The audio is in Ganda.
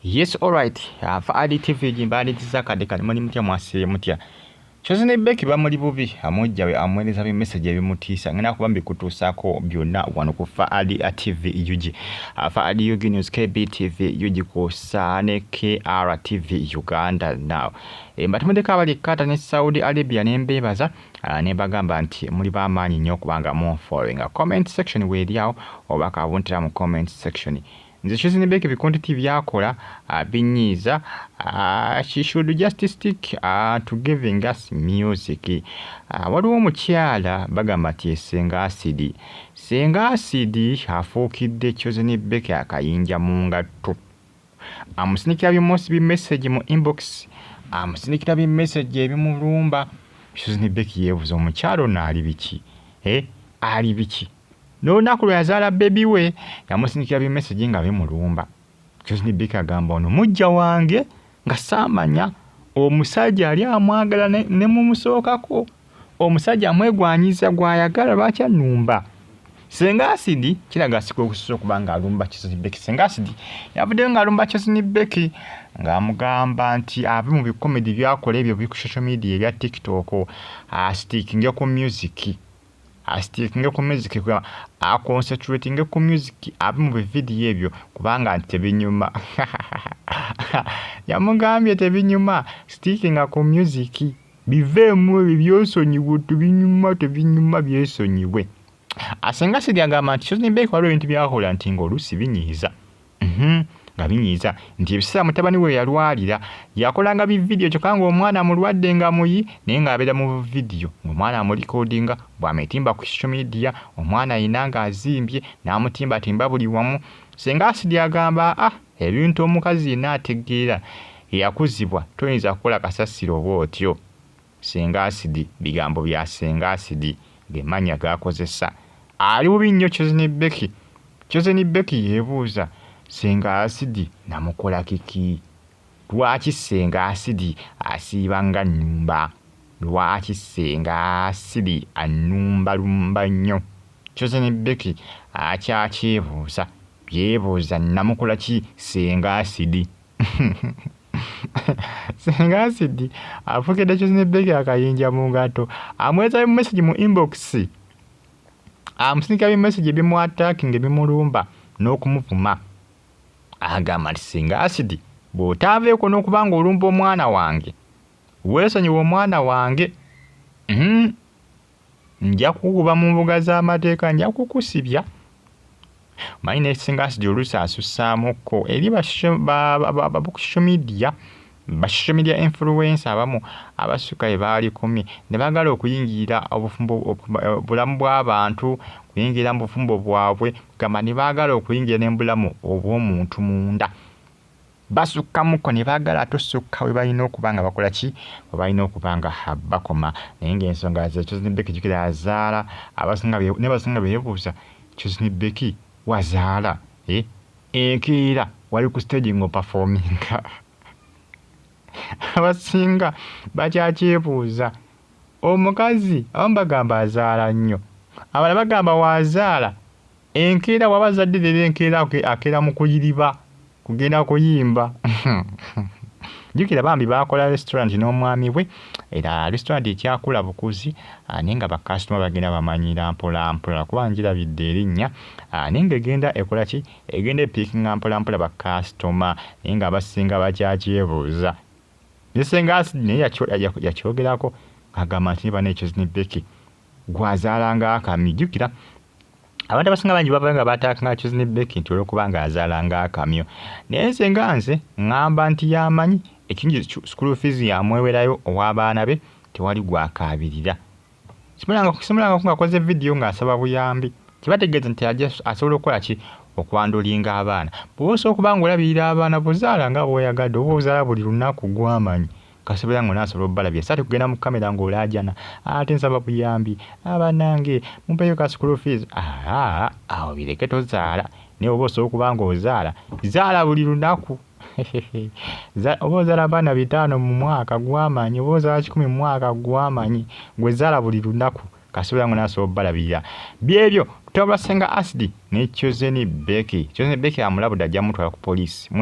Yes, alright. Faadi TV jimbali tizakade kali muli mutya mwasire mutya. Kyozine Becky bamuli bubi Mujja we amwereza bi message ebimutiisa ngena kuba mbikutuusako byonna wano ku Faadi TV UG. Faadi UG News KBTV UG ko Sane KRTV Uganda now. Mbatumudeka abali kata ne Saudi Arabia nembebaza ne bagamba nti muli bamaanyi nnyo kubanga mo following a comment section weeri awo obaka abuntira mu comment section. Nze Kyozine Becky bikonti TV yakola binyiza she should just stick to giving us music. Waliwo omukyala bagamba ati senga acid afuukidde Kyozine Becky akayinja mu ngatto. Amusinikira bi message mu inbox, amusinikira bi message ebimulumba. Kyozine Becky yeebuza omukyala ono ali biki? Ali biki? N'olunaku lwe yazaala baby we yamusinikira bi message nga bimulumba. Kyozine Becky agamba ono mujja wange nga saamanya omusajja ali amwagala ne mumusookako. Omusajja amwegwanyiza gwayagala lwaki annumba. Senga acid kiraga siko okusobola kubanga alumba Kyozine Becky. Senga acid yavuddeyo ng'alumba Kyozine Becky ng'amugamba nti ave mu bikomedi byakola ebyo biri ku social media ebya TikTok sticking ku music. Asticking ku music kwa concentrating ku music ave mu video ebyo kubanga tebinyuma. Yamugambye tebinyuma sticking ku music bivemu ebyosonyiwe tebinyuma byesonyiwe. Asenga acid agamba nti Kyozine Becky waliwo ebintu byakola nti ng'oluusi binyiiza. Nga binyiiza nti ebiseera mutabani we yalwalira yakolanga bividiyo kyokka ng'omwana mulwadde nga muyi naye ng'abeera mu vidiyo ng'omwana amulikodinga bw'ametimba ku social media omwana ayina ng'azimbye n'amutimbatimba buli wamu. Senga acid agamba ebintu omukazi yenna ategeera eyakuzibwa toyinza kukola kasasiro bw'otyo. Senga acid bigambo bya Senga acid gemanya gakozesa ali bubi nnyo Kyozine Becky. Kyozine Becky yeebuuza Senga acid namukola kiki? Lwaki Senga acid asiibanga nnumba? Lwaki Senga acid annumbalumba nnyo? Kyozine Becky akyakyebuuza yeebuuza namukola ki Senga acid? Senga acid afukidde Kyozine Becky akayinja mu ngatto amweza mu message mu inbox amusinika bi message ebimwataakinga ebimulumba n'okumuvuma. Agamba nti Senga acid bw'otaaveeko n'okubanga olumba omwana wange weesonyiwa omwana wange nja kukuba mu mbuga z'amateeka nja kukusibya. Manyi ne Senga acid oluusi asussaamukko eri ba social media influencer abamu abasukka bye baali 10 ne baagala okuyingira obulamu bw'abantu kuyingira mu bufumbo bwabwe kugamba ne baagala okuyingira n'embulamu obw'omuntu munda. Basukkamukko ne baagala tosukka we balina okuba nga bakola ki? We balina okuba nga bakoma. Naye ng'ensonga ze Kyozine Becky jjukira azaala abasinga beebuuza Kyozine Becky wazaala enkeera wali ku stage ng'operforminga. Abasinga bakyakyebuuza omukazi abamu bagamba azaala nnyo abalala bagamba waazaala enkeera waba zadde leero enkeera akeera mu kuyiriba kugenda kuyimba. Jjukira Bambi baakola restaurant n'omwami we era restaurant ekyakula bukuzi naye nga bakasitoma bagenda bamanyira mpola mpola kuba njirabidde erinnya naye ng'egenda ekola ki? Egenda epiikinga mpola mpola bakasitoma naye nga abasinga bakyakyebuuza. Senga acid naye yakyogerako agamba nti bane Kyozine Becky gwazaalanga akamyu. Jjukira abantu abasinga bangi baba nga bataakanga Kyozine Becky nti olw'okubanga azaalanga akamyu naye nze ŋŋamba nti yamanyi ekingi school fees yamwewerayo ow'abaana be tewali gwakaabirira. Simulanga ng'akoze vidiyo ng'asaba buyambi kibategeeza nti asobola okukola ki? Okwandulinga abaana. Bw'oba osobola okuba ng'olabirira abaana buzaala nga bw'oyagadde oba ozaala buli lunaku gw'amanyi kasobola nga onaasobola obbalabira saati kugenda mu kamera ng'olaajana ate nsaba buyambi abanange mumpeyo ka school fees. Awo bireke tozaala naye oba osobola okuba ng'ozaala zaala buli lunaku. Oba ozaala abaana 5 mu mwaka gw'amanyi oba ozaala 10 mu mwaka gw'amanyi gwe zaala buli lunaku kasobola ngo naso balabira byebyo tobula Senga acid ne Kyozine Becky amulabudde ajja mutwala ku police.